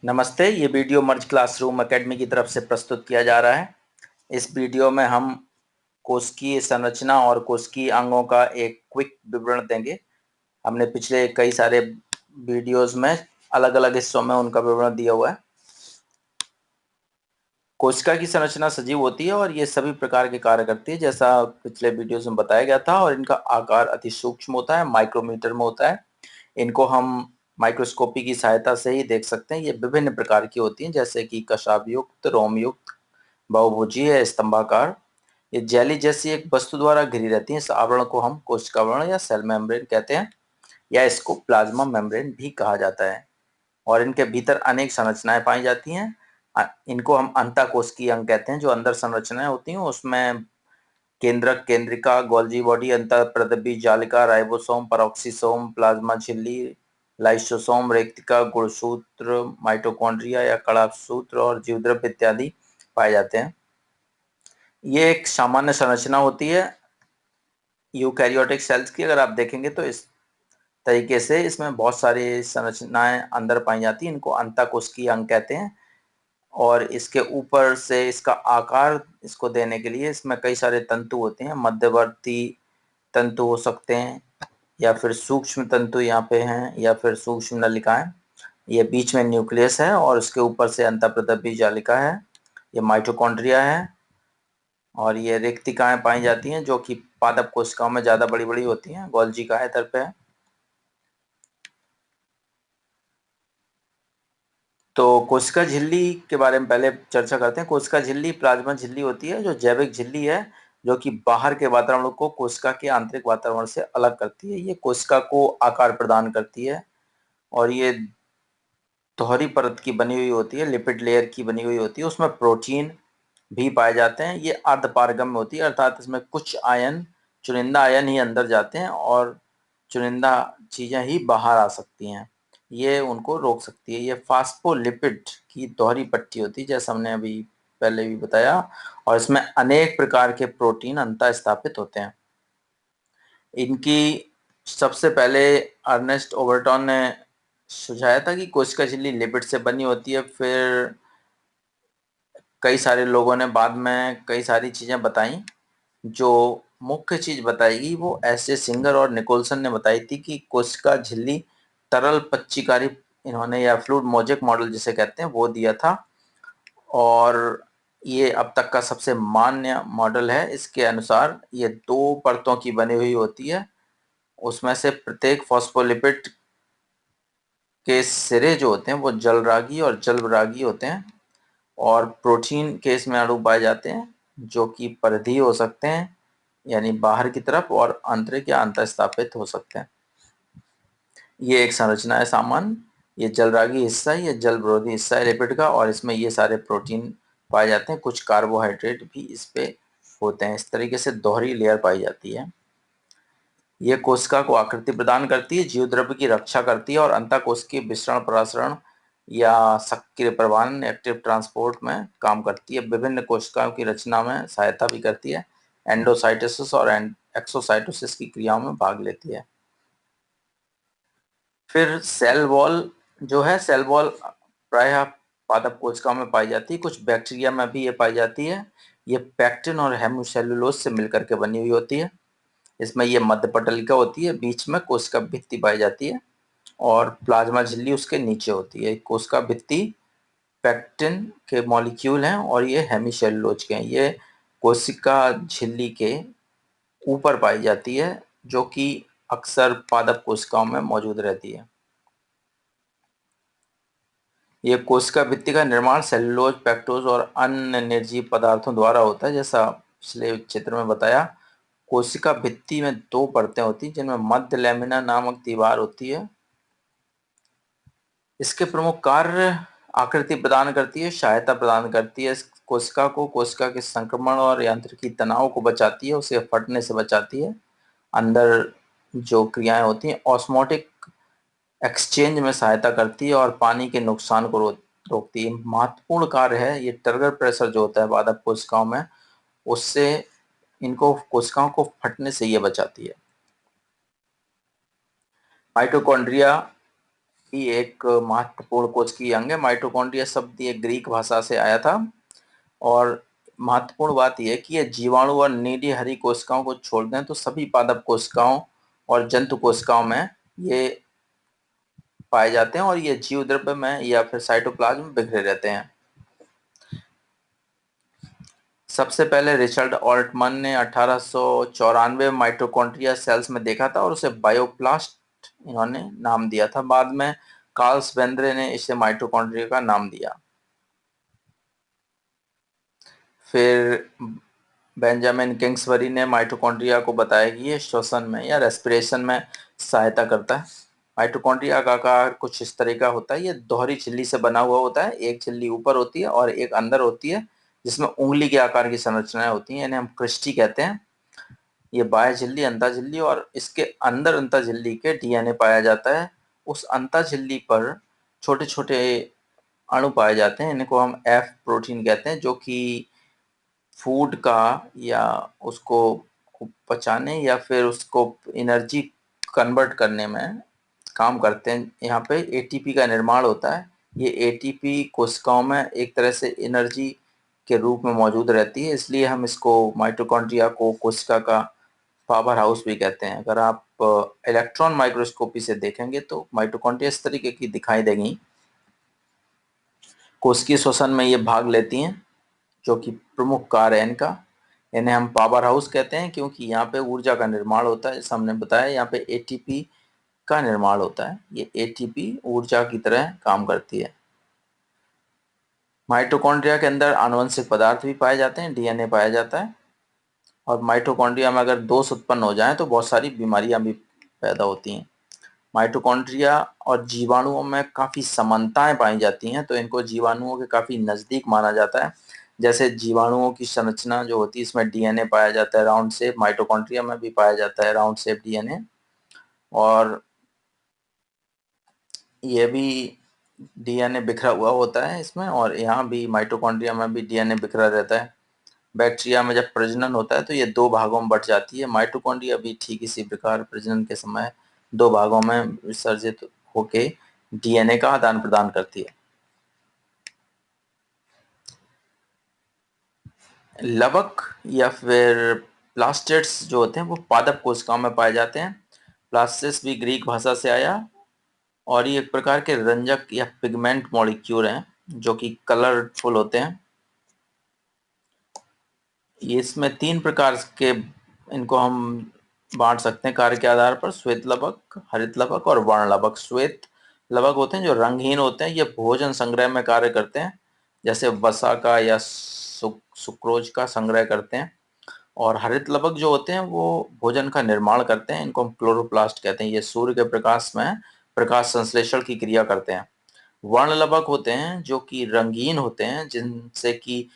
नमस्ते, ये वीडियो मर्ज classroom academy की तरफ से प्रस्तुत किया जा रहा है। इस वीडियो में हम कोशिकीय संरचना और कोशिकीय अंगों का एक क्विक विवरण देंगे। हमने पिछले कई सारे वीडियोस में अलग-अलग हिस्सों में उनका विवरण दिया हुआ है। कोशिका की संरचना सजीव होती है और ये सभी प्रकार के कार्य करती है, जैसा पिछले वीडियोस में बताया गया था, और इनका आकार अति सूक्ष्म होता है, माइक्रोमीटर में होता है। इनको हम माइक्रोस्कोपी की सहायता से ही देख सकते हैं। ये विभिन्न प्रकार की होती हैं, जैसे कि कशाभ युक्त, रोम युक्त, बहुभुजीय, स्तंभाकार। ये जेली जैसी एक वस्तु द्वारा घिरी रहती हैं। इस आवरण को हम कोशिकावरण या सेल मेम्ब्रेन कहते हैं, या इसको प्लाज्मा मेम्ब्रेन भी कहा जाता है। और इनके भीतर अनेक संरचनाएं पाई जाती हैं। इनको हम अंतःकोशिकीय अंग कहते हैं। जो अंदर संरचनाएं होती हैं उसमें केंद्रक, केंद्रिका, गोल्जी बॉडी, अंतःप्रदबी जालिका, राइबोसोम, पेरोक्सिसोम, प्लाज्मा झिल्ली, लाइसोसोम, रेक्तिका, गुणसूत्र, माइटोकॉन्ड्रिया या कड़ा सूत्र और जीवद्रव्य इत्यादि पाए जाते हैं। ये एक सामान्य संरचना होती है यूकैरियोटिक सेल्स की। अगर आप देखेंगे तो इस तरीके से इसमें बहुत सारी संरचनाएं अंदर पाई जाती हैं। इनको अंतःकोशिकीय अंग कहते हैं। और इसके ऊपर से इसका आकार इसको देने के लिए इसमें कई सारे तंतु होते हैं। मध्यवर्ती तंतु हो सकते हैं, या फिर सूक्ष्म तंतु यहाँ पे हैं, या फिर सूक्ष्म नलिकाएं। ये बीच में न्यूक्लियस है और उसके ऊपर से अंतःप्रदबी जालिका है। ये माइटोकॉन्ड्रिया है और ये रेक्तिकाएं पाई जाती हैं, जो कि पादप कोशिकाओं में ज्यादा बड़ी बड़ी होती हैं। गोल्जी का है इधर पे है। तो कोशिका झिल्ली के बारे में पहले चर्चा करते हैं। कोशिका झिल्ली प्लाज्मा झिल्ली होती है, जो जैविक झिल्ली है, जो कि बाहर के वातावरण को कोशिका के आंतरिक वातावरण से अलग करती है। ये कोशिका को आकार प्रदान करती है और ये दोहरी परत की बनी हुई होती है, लिपिड लेयर की बनी हुई होती है। उसमें प्रोटीन भी पाए जाते हैं। ये अर्धपारगम्य होती है, अर्थात इसमें कुछ आयन, चुनिंदा आयन ही अंदर जाते हैं और चुनिंदा चीजें ही बाहर आ सकती हैं। ये उनको रोक सकती है। ये फास्फोलिपिड की दोहरी पट्टी होती है, जैसा हमने अभी पहले भी बताया, और इसमें अनेक प्रकार के प्रोटीन अंतः स्थापित होते हैं। इनकी सबसे पहले अर्नेस्ट ओबर्टॉन ने सुझाया था कि कोशिका झिल्ली लिपिड से बनी होती है। फिर कई सारे लोगों ने बाद में कई सारी चीजें बताई। जो मुख्य चीज बताई वो एस ए सिंगर और निकोलसन ने बताई थी कि कोशिका झिल्ली तरल पच्चीकारी, इन्होंने, या फ्लूइड मोजेक मॉडल जिसे कहते हैं, वो दिया था। और ये अब तक का सबसे मान्य मॉडल है। इसके अनुसार ये दो परतों की बनी हुई होती है। उसमें से प्रत्येक फॉस्फोलिपिड के सिरे जो होते हैं वो जलरागी और जलविरागी होते हैं। और प्रोटीन के इसमें अणु पाए जाते हैं, जो कि परिधीय हो सकते हैं, यानी बाहर की तरफ, और आंतरिक या अंतःस्थापित हो सकते हैं। ये एक संरचना है सामान्य। ये जलरागी हिस्सा है, ये जल विरोधी हिस्सा है लिपिड का, और इसमें ये सारे प्रोटीन पाए जाते हैं। कुछ कार्बोहाइड्रेट भी इस पे होते हैं। इस तरीके से दोहरी लेयर पाई जाती है। ये कोशिका को आकृति प्रदान करती है, जीवद्रव्य की रक्षा करती है, और अंतःकोशिकीय विसरण, परासरण या सक्रिय प्रवाहन, एक्टिव ट्रांसपोर्ट में काम करती है। विभिन्न कोशिकाओं की रचना में सहायता भी करती है। एंडोसाइटोसिस और एक्सोसाइटोसिस की क्रियाओं में भाग लेती है। फिर सेल वॉल जो है, सेल वॉल प्रायः पादप कोशिकाओं में पाई जाती है। कुछ बैक्टीरिया में भी ये पाई जाती है। ये पैक्टिन और हेमोसेलुलोज से मिलकर के बनी हुई होती है। इसमें ये मध्य पटलिका होती है, बीच में कोशिका भित्ति पाई जाती है, और प्लाज्मा झिल्ली उसके नीचे होती है। कोशिका भित्ति पैक्टिन के मॉलिक्यूल हैं और ये हेमिसेलुलोज के हैं। ये कोशिका झिल्ली के ऊपर पाई जाती है, जो कि अक्सर पादप कोशिकाओं में मौजूद रहती है। ये कोशिका भित्ति का निर्माण सेलुलोज, पेक्टोज और अन्य निर्जीव पदार्थों द्वारा होता है। जैसा पिछले चित्र में बताया, कोशिका भित्ति में दो परतें होती हैं, जिनमें मध्य लैमिना नामक दीवार होती है। इसके प्रमुख कार्य आकृति प्रदान करती है, सहायता प्रदान करती है। इस कोशिका को कोशिका के संक्रमण और यांत्रिकी तनाव को बचाती है, उसे फटने से बचाती है। अंदर जो क्रियाएं होती हैं, ऑस्मोटिक एक्सचेंज में सहायता करती है और पानी के नुकसान को रोकती है। महत्वपूर्ण कार्य है। ये टर्गर प्रेशर जो होता है पादप कोशिकाओं में, उससे इनको कोशिकाओं को फटने से ये बचाती है। माइटोकॉन्ड्रिया ये एक महत्वपूर्ण कोशिकीय अंग है। माइटोकॉन्ड्रिया शब्द ये ग्रीक भाषा से आया था और महत्वपूर्ण बात यह है कि ये जीवाणु और नीली हरी कोशिकाओं को छोड़ दें तो सभी पादप कोशिकाओं और जंतु कोशिकाओं में ये पाए जाते हैं और ये जीव द्रव्य में या फिर साइटोप्लाज्म में बिखरे रहते हैं। सबसे पहले रिचर्ड ऑल्टमन ने 1894 में माइटोकॉन्ड्रिया सेल्स में देखा था और उसे बायोप्लास्ट इन्होंने नाम दिया था। बाद में कार्ल स्वेंद्रे ने इसे माइटोकॉन्ड्रिया का नाम दिया। फिर बेंजामिन किंग्सबरी ने माइटोकॉन्ड्रिया को बताया कि ये श्वसन में या रेस्पिरेशन में सहायता करता है। माइटोकॉन्ड्रिया का आकार कुछ इस तरह का होता है। ये दोहरी झिल्ली से बना हुआ होता है। एक झिल्ली ऊपर होती है और एक अंदर होती है जिसमें उंगली के आकार की संरचनाएं होती हैं, इन्हें हम क्रिस्टी कहते हैं। ये बाह्य झिल्ली, अंतः झिल्ली और इसके अंदर अंतः झिल्ली के डीएनए पाया जाता है। उस अंतः झिल्ली पर छोटे छोटे अणु पाए जाते हैं, इनको हम एफ प्रोटीन कहते हैं, जो कि फूड का या उसको पचाने या फिर उसको एनर्जी कन्वर्ट करने में काम करते हैं। यहाँ पे एटीपी का निर्माण होता है। ये एटीपी कोशिकाओं में एक तरह से एनर्जी के रूप में मौजूद रहती है, इसलिए हम इसको माइटोकॉन्ड्रिया को कोशिका का पावर हाउस भी कहते हैं। अगर आप इलेक्ट्रॉन माइक्रोस्कोपी से देखेंगे तो माइटोकॉन्ड्रिया इस तरीके की दिखाई देंगी। कोशिकीय श्वसन में ये भाग लेती हैं, जो कि प्रमुख कार्य है इनका। इन्हें हम पावर हाउस कहते हैं क्योंकि यहाँ पे ऊर्जा का निर्माण होता है। जैसे हमने बताया, यहाँ पे एटीपी का निर्माण होता है। ये एटीपी ऊर्जा की तरह काम करती है। माइटोकॉन्ड्रिया के अंदर आनुवंशिक पदार्थ भी पाए जाते हैं, डीएनए पाया जाता है। और माइटोकॉन्ड्रिया में अगर दोष उत्पन्न हो जाए तो बहुत सारी बीमारियां भी पैदा होती हैं। माइटोकॉन्ड्रिया और जीवाणुओं में काफ़ी समानताएं पाई जाती हैं, तो इनको जीवाणुओं के काफ़ी नज़दीक माना जाता है। जैसे जीवाणुओं की संरचना जो होती है, इसमें डीएनए पाया जाता है राउंड शेप, माइटोकॉन्ड्रिया में भी पाया जाता है राउंड शेप डीएनए। और ये भी डीएनए बिखरा हुआ होता है इसमें, और यहाँ भी माइटोकॉन्ड्रिया में भी डीएनए बिखरा रहता है। बैक्टीरिया में जब प्रजनन होता है तो ये दो भागों में बट जाती है। माइटोकॉन्ड्रिया भी ठीक इसी प्रकार प्रजनन के समय दो भागों में विसर्जित होके डीएनए का आदान प्रदान करती है। लवक या फिर प्लास्टिड्स जो होते हैं वो पादप कोशिकाओं में पाए जाते हैं। प्लास्टिस भी ग्रीक भाषा से आया और ये एक प्रकार के रंजक या पिगमेंट मॉलिक्यूल हैं जो कि कलरफुल होते हैं। ये इसमें तीन प्रकार के इनको हम बांट सकते हैं कार्य के आधार पर: श्वेत लवक, हरित लवक और वर्ण लवक। श्वेत लवक होते हैं जो रंगहीन होते हैं, ये भोजन संग्रह में कार्य करते हैं, जैसे वसा का या सुक्रोज का संग्रह करते हैं। और हरित लवक जो होते हैं वो भोजन का निर्माण करते हैं, इनको हम क्लोरोप्लास्ट कहते हैं। ये सूर्य के प्रकाश में प्रकाश संश्लेषण की क्रिया करते हैं। वर्ण लवक होते हैं जो कि रंगीन होते हैं, जिनसे कि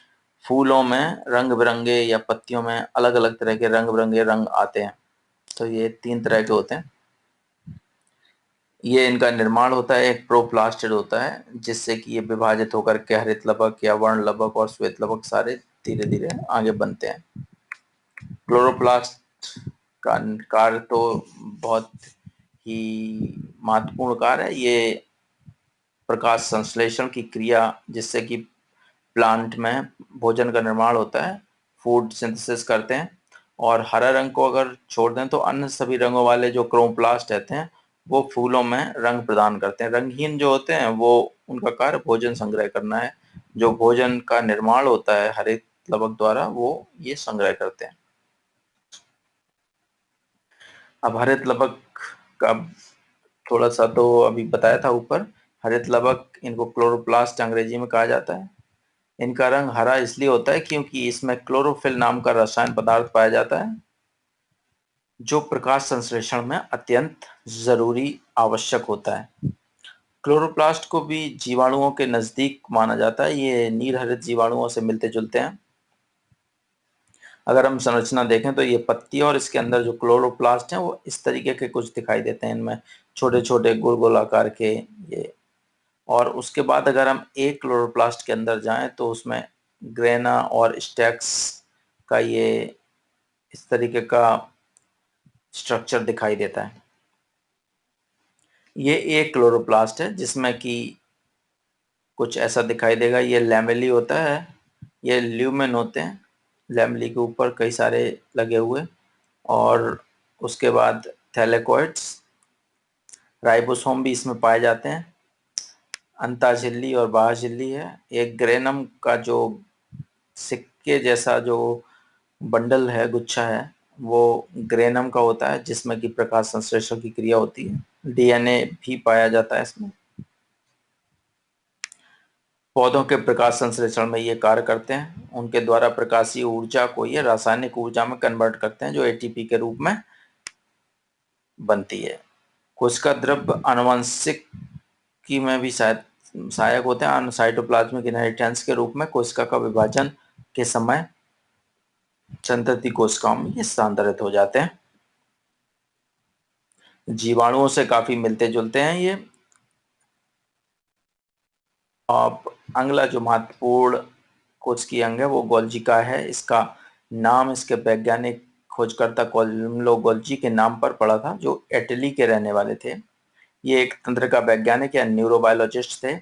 फूलों में रंग बिरंगे या पत्तियों में अलग अलग तरह के रंग बिरंगे रंग आते हैं। तो ये तीन तरह के होते हैं। ये इनका निर्माण होता है, एक प्रोप्लास्टिड होता है जिससे कि ये विभाजित होकर के हरित लवक या वर्ण लवक और श्वेत लवक सारे धीरे धीरे आगे बनते हैं। क्लोरोप्लास्ट का कार्य तो बहुत ही महत्वपूर्ण कार्य है। ये प्रकाश संश्लेषण की क्रिया जिससे कि प्लांट में भोजन का निर्माण होता है, फूड सिंथेसिस करते हैं। और हरा रंग को अगर छोड़ दें तो अन्य सभी रंगों वाले जो क्रोमप्लास्ट रहते हैं वो फूलों में रंग प्रदान करते हैं। रंगहीन जो होते हैं वो उनका कार्य भोजन संग्रह करना है। जो भोजन का निर्माण होता है हरित लवक द्वारा वो ये संग्रह करते हैं। अब हरित लवक का थोड़ा सा तो अभी बताया था ऊपर। हरित लवक इनको क्लोरोप्लास्ट अंग्रेजी में कहा जाता है। इनका रंग हरा इसलिए होता है क्योंकि इसमें क्लोरोफिल नाम का रसायन पदार्थ पाया जाता है जो प्रकाश संश्लेषण में अत्यंत जरूरी आवश्यक होता है। क्लोरोप्लास्ट को भी जीवाणुओं के नजदीक माना जाता है। ये नीलहरित जीवाणुओं से मिलते जुलते हैं। अगर हम संरचना देखें तो ये पत्ती और इसके अंदर जो क्लोरोप्लास्ट हैं वो इस तरीके के कुछ दिखाई देते हैं, इनमें छोटे छोटे गोल गोल आकार के ये। और उसके बाद अगर हम एक क्लोरोप्लास्ट के अंदर जाएं तो उसमें ग्रेना और स्टैक्स का ये इस तरीके का स्ट्रक्चर दिखाई देता है। ये एक क्लोरोप्लास्ट है जिसमें कि कुछ ऐसा दिखाई देगा। ये लैमेली होता है, ये ल्यूमेन होते हैं, लैमेली के ऊपर कई सारे लगे हुए। और उसके बाद थैलेकॉइड्स, राइबोसोम भी इसमें पाए जाते हैं। अंतः झिल्ली और बाह्य झिल्ली है। एक ग्रेनम का जो सिक्के जैसा जो बंडल है, गुच्छा है, वो ग्रेनम का होता है जिसमें कि प्रकाश संश्लेषण की क्रिया होती है। डीएनए भी पाया जाता है इसमें। पौधों के प्रकाश संश्लेषण में ये कार्य करते हैं। उनके द्वारा प्रकाशीय ऊर्जा को ये रासायनिक ऊर्जा में कन्वर्ट करते हैं जो एटीपी के रूप में बनती है। कोशिका द्रव्य आनुवंशिकी में भी सहायक होते हैं। साइटोप्लाज्मिक इनहेरिटेंस के रूप में कोशिका का विभाजन के समय संतति कोशिकाओं में ये स्थानांतरित हो जाते हैं। जीवाणुओं से काफी मिलते जुलते हैं ये। अब अगला जो महत्वपूर्ण कोशिकीय अंग है वो गोल्जी का है। इसका नाम इसके वैज्ञानिक खोजकर्ता कोलोम्बो गोल्जी के नाम पर पड़ा था, जो इटली के रहने वाले थे। ये एक तंत्रिका वैज्ञानिक या न्यूरोबायोलॉजिस्ट थे।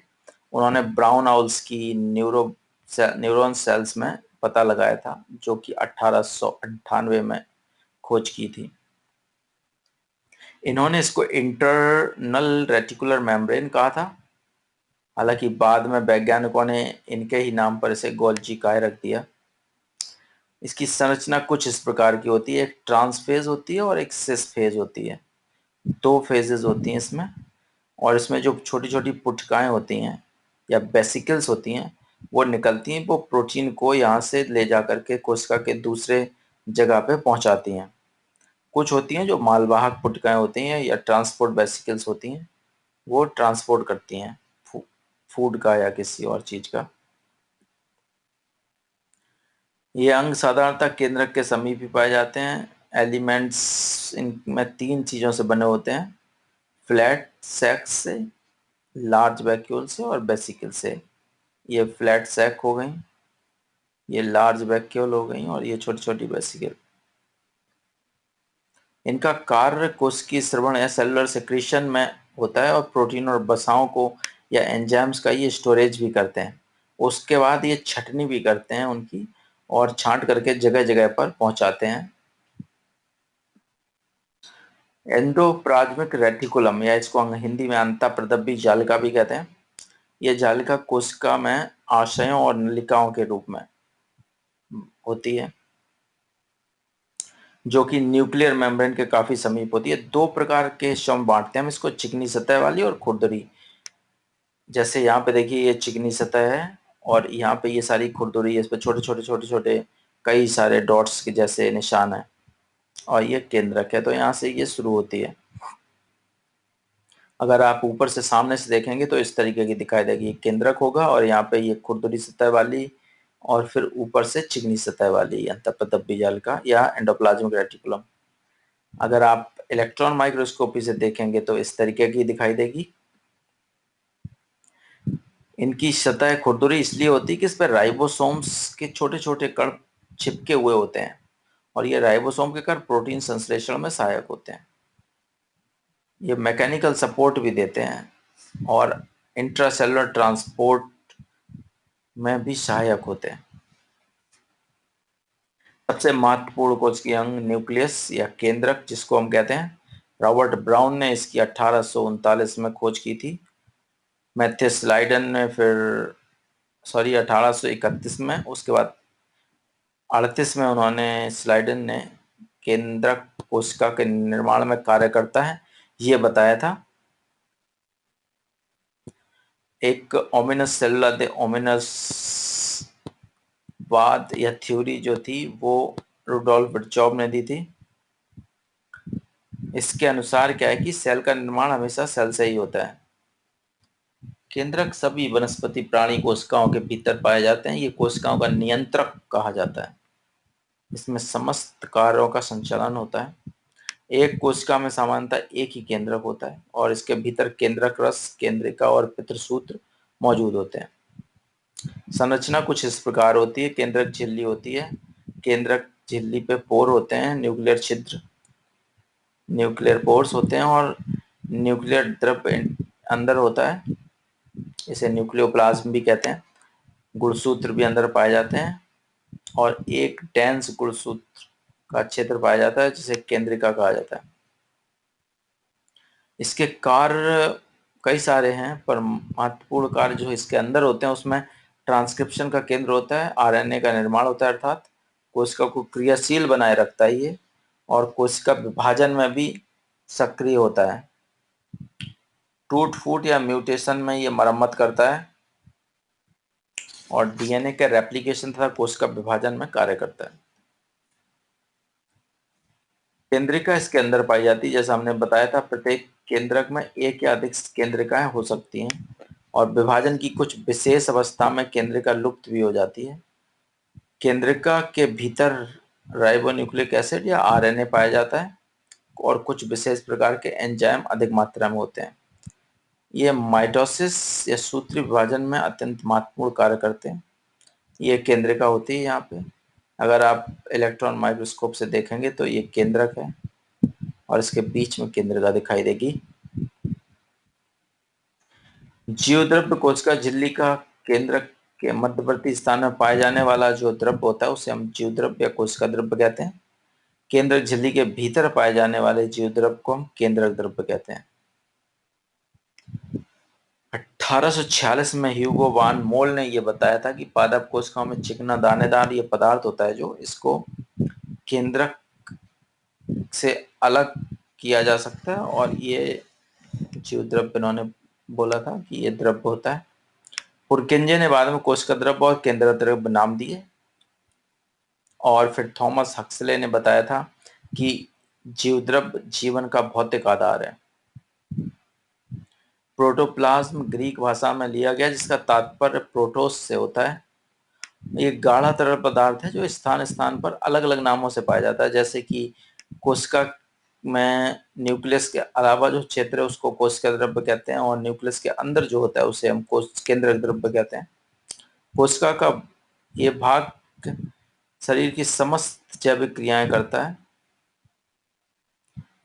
उन्होंने ब्राउन आउल्स की न्यूरॉन सेल्स में पता लगाया था, जो कि 1898 में खोज की थी। इन्होंने इसको इंटरनल रेटिकुलर मेम्ब्रेन कहा था। हालांकि बाद में वैज्ञानिकों ने इनके ही नाम पर इसे गोल्जी काय रख दिया। इसकी संरचना कुछ इस प्रकार की होती है। एक ट्रांसफेज होती है और एक सिस फेज होती है। दो फेजेस होती हैं इसमें। और इसमें जो छोटी छोटी पुटकाएं होती हैं या बेसिकल्स होती हैं, वो निकलती हैं। वो प्रोटीन को यहाँ से ले जा करके कोशिका के दूसरे जगह पे पहुंचाती हैं। कुछ होती हैं जो मालवाहक पुटकाएं होती हैं या ट्रांसपोर्ट बेसिकल्स होती हैं, वो ट्रांसपोर्ट करती हैं फूड का या किसी और चीज का। ये अंग साधारणतः केंद्रक के समीप ही पाए जाते हैं। एलिमेंट्स इनमें तीन चीजों से बने होते हैं: फ्लैट सैक से, लार्ज वैक्यूल से और बेसिकल से। ये फ्लैट सैक हो गई, ये लार्ज वैक्यूल हो गई और ये छोटी छोटी वेसिकल। इनका कार्य कोशिकीय स्रवण या सेलुलर सेक्रीशन में होता है और प्रोटीन और वसाओं को या एंजाइम्स का ये स्टोरेज भी करते हैं। उसके बाद ये छटनी भी करते हैं उनकी और छांट करके जगह जगह पर पहुंचाते हैं। एंडोप्लाज्मिक रेटिकुलम, या इसको हिंदी में अंतःप्रदब्बी जालिका भी कहते हैं। ये जालिका कोशिका में आशयों और नलिकाओं के रूप में होती है, जो कि न्यूक्लियर मेम्ब्रेन के काफी समीप होती है। दो प्रकार के हिस्सों में बांटते हैं हम इसको: चिकनी सतह वाली और खुरदरी। जैसे यहाँ पे देखिए ये चिकनी सतह है और यहाँ पे ये सारी खुरदरी है। इस पे छोटे छोटे छोटे छोटे कई सारे डॉट्स के जैसे निशान है और ये केंद्रक है। तो यहाँ से ये शुरू होती है। अगर आप ऊपर से सामने से देखेंगे तो इस तरीके की दिखाई देगी। ये केंद्रक होगा और यहाँ पे ये खुरदरी सतह वाली और फिर ऊपर से चिकनी सतह वाली अंतःप्रदब्बी जालिका या एंडोप्लाज्मिक रेटिकुलम। अगर आप इलेक्ट्रॉन माइक्रोस्कोपी से देखेंगे तो इस तरीके की दिखाई देगी। इनकी सतह खुरदुरी इसलिए होती है कि इस पर राइबोसोम्स के छोटे छोटे कण चिपके हुए होते हैं और ये राइबोसोम के कण प्रोटीन संश्लेषण में सहायक होते हैं। ये मैकेनिकल सपोर्ट भी देते हैं और इंट्रासेलुलर ट्रांसपोर्ट में भी सहायक होते हैं। सबसे महत्वपूर्ण कोशिकीय अंग न्यूक्लियस या केंद्रक, जिसको हम कहते हैं, रॉबर्ट ब्राउन ने इसकी 1839 में खोज की थी। मैथ्यूस लाइडन ने फिर 1831 में, उसके बाद 38 में उन्होंने, स्लाइडन ने केंद्रक कोशिका के निर्माण में कार्य करता है ये बताया था। एक ओमिनस सेलुला दे ओमिनस वाद या थ्योरी जो थी वो रुडोल्फ वर्चोव ने दी थी। इसके अनुसार क्या है कि सेल का निर्माण हमेशा सेल से ही होता है। केंद्रक सभी वनस्पति प्राणी कोशिकाओं के भीतर पाए जाते हैं। ये कोशिकाओं का नियंत्रक कहा जाता है। इसमें समस्त कार्यों का संचालन होता है। एक कोशिका में सामान्यतः एक ही केंद्रक होता है और इसके भीतर केंद्रक रस, केंद्रिका और पितृसूत्र मौजूद होते हैं। संरचना कुछ इस प्रकार होती है: केंद्रक झिल्ली होती है, केंद्रक झिल्ली पे पोर होते हैं, न्यूक्लियर छिद्र, न्यूक्लियर पोर्स होते हैं और न्यूक्लियर द्रव्य अंदर होता है, इसे न्यूक्लियोप्लाज्म भी कहते हैं। गुणसूत्र भी अंदर पाए जाते हैं और एक डेंस गुणसूत्र का क्षेत्र पाया जाता है जिसे केंद्रिका कहा जाता है। इसके कार्य कई सारे हैं, पर महत्वपूर्ण कार्य जो इसके अंदर होते हैं उसमें ट्रांसक्रिप्शन का केंद्र होता है, आरएनए का निर्माण होता है, अर्थात कोशिका को क्रियाशील बनाए रखता है ये, और कोशिका विभाजन में भी सक्रिय होता है। टूट फूट या म्यूटेशन में ये मरम्मत करता है और डीएनए के रेप्लिकेशन तथा कोशिका विभाजन में कार्य करता है। केंद्रिका इसके अंदर पाई जाती है, जैसा हमने बताया था, प्रत्येक केंद्रक में एक या अधिक केंद्रिकाएं हो सकती हैं और विभाजन की कुछ विशेष अवस्था में केंद्रिका लुप्त भी हो जाती है। केंद्रिका के भीतर राइबोन्यूक्लिक एसिड या आरएनए पाया जाता है और कुछ विशेष प्रकार के एंजाइम अधिक मात्रा में होते हैं। ये माइटोसिस या सूत्रीय विभाजन में अत्यंत महत्वपूर्ण कार्य करते हैं। ये केंद्रिका होती है यहाँ पे, अगर आप इलेक्ट्रॉन माइक्रोस्कोप से देखेंगे तो ये केंद्रक है और इसके बीच में केंद्रिका दिखाई देगी। जीवद्रव्य कोशिका झिल्ली का केंद्रक के मध्यवर्ती स्थान में पाए जाने वाला जो द्रव्य होता है उसे हम जीवद्रव्य या कोशिका द्रव्य कहते हैं। केंद्रक झिल्ली के भीतर पाए जाने वाले जीवद्रव्य को हम केंद्रक द्रव्य कहते हैं। 1846 में ह्यूगो वान मोल ने यह बताया था कि पादप कोशिकाओं में चिकना दानेदार ये पदार्थ होता है जो इसको केंद्रक से अलग किया जा सकता है, और ये जीवद्रव्य इन्होंने बोला था कि ये द्रव्य होता है। पुरकिंजे ने बाद में कोशिका द्रव्य और केंद्रक द्रव्य नाम दिए, और फिर थॉमस हक्सले ने बताया था कि जीवद्रव्य जीवन का भौतिक आधार है। प्रोटोप्लाज्म ग्रीक भाषा में लिया गया जिसका तात्पर्य प्रोटोस से होता है। एक गाढ़ा तरल पदार्थ है जो स्थान स्थान पर अलग अलग नामों से पाया जाता है, जैसे कि कोशिका में न्यूक्लियस के अलावा जो क्षेत्र है उसको कोशिका द्रव्य कहते हैं, और न्यूक्लियस के अंदर जो होता है उसे हम केंद्रक द्रव्य कहते हैं। कोशिका का ये भाग शरीर की समस्त जैविक क्रियाएं करता है।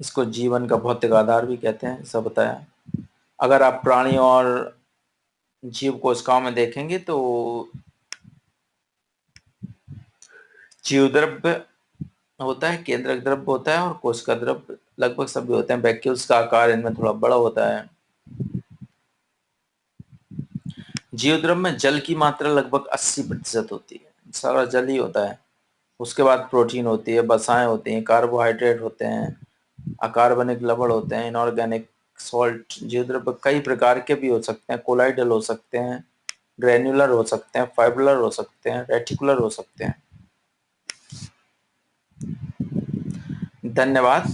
इसको जीवन का भौतिक आधार भी कहते हैं, सब बताया। अगर आप प्राणी और जीव कोशिकाओं में देखेंगे तो जीव द्रव्य होता है, केंद्रक द्रव्य होता है और कोशिका द्रव्य लगभग सभी होते हैं। वैक्यूल्स का आकार इनमें थोड़ा बड़ा होता है। जीव द्रव्य में जल की मात्रा लगभग 80% होती है, सारा जल ही होता है। उसके बाद प्रोटीन होती है, वसाएं होती हैं, कार्बोहाइड्रेट होते हैं, अकार्बनिक लवण होते हैं, इनऑर्गेनिक सॉल्ट। जीव द्रव्य कई प्रकार के भी हो सकते हैं, कोलाइडल हो सकते हैं, ग्रेन्युलर हो सकते हैं, फाइब्रिलर हो सकते हैं, रेटिकुलर हो सकते हैं। धन्यवाद।